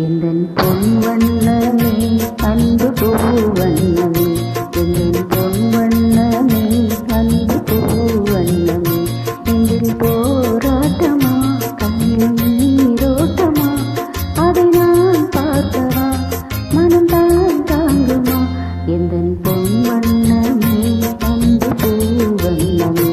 எந்தன் பொன் வண்ணமே அன்பு பூவண்ணமே, எந்தன் பொன் வண்ணமே அன்பு பூவண்ணமே, நெஞ்சில் போராட்டமா கண்ணில் நீரோட்டமா, அதை நான் பார்க்கவா மனம்தான் தாங்குமா, எந்தன் பொன் வண்ணமே அன்பு பூவண்ணமே.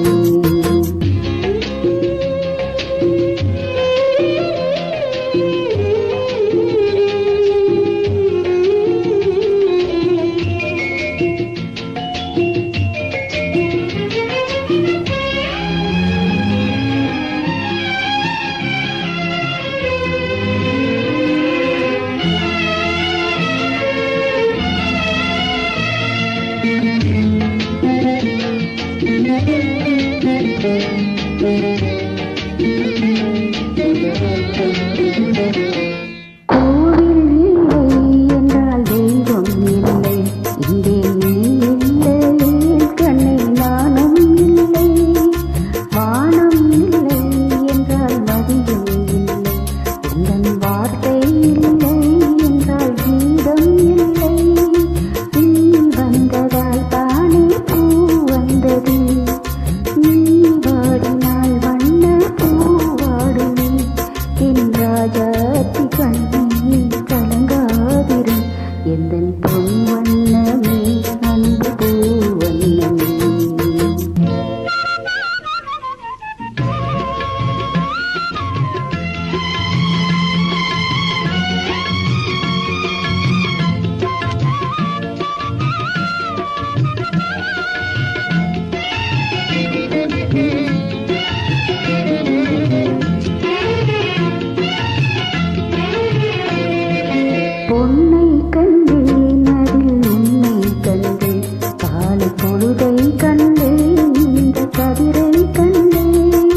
கோவில் இல்லை என்றால் தெய்வம் இல்லை, இங்கே நீ இல்லை கண்ணை நானும் இல்லை, வானம் இல்லை என்றால் மதியம் இல்லை, உந்தன் வார்த்தை இல்லை என்றால் கீதம் இல்லை, நீ வந்ததால் தானே பூ வந்தது, நீ வாடினால் வண்ண பூவாடுமே, என் ராஜாத்தி கண்ணே கலங்காதிரு, எந்தன் பொன் வண்ணமே அன்பு பூவண்ணமே. பொன்னை கண்டேன் அதில் உன்னை கண்டேன், காலை பொழுதை கண்டேன் இந்த கதிரை கண்டேன்,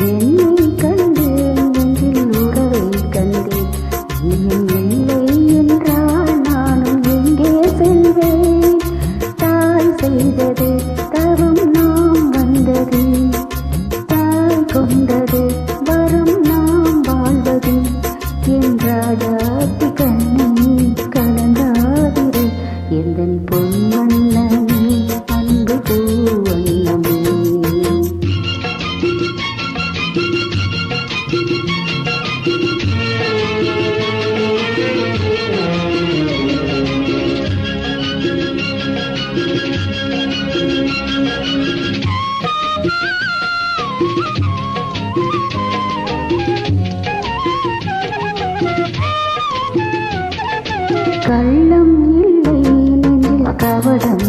என்னை கண்டேன் நெஞ்சில் உறவை கண்டேன், நீயும் இல்லை என்றால் நானும் எங்கே செல்வேன், தாய் செய்தது தவம் நாம் வந்தது, தாய் கொண்டது வரும் நாம் வாழ்வது, என் ராஜாத்தி கண்ணே கலங்காதிரு, எந்தன் பொன் வண்ணமே அன்பு பூவண்ணமே. கள்ளம் இல்லை நெஞ்சில் கவடம்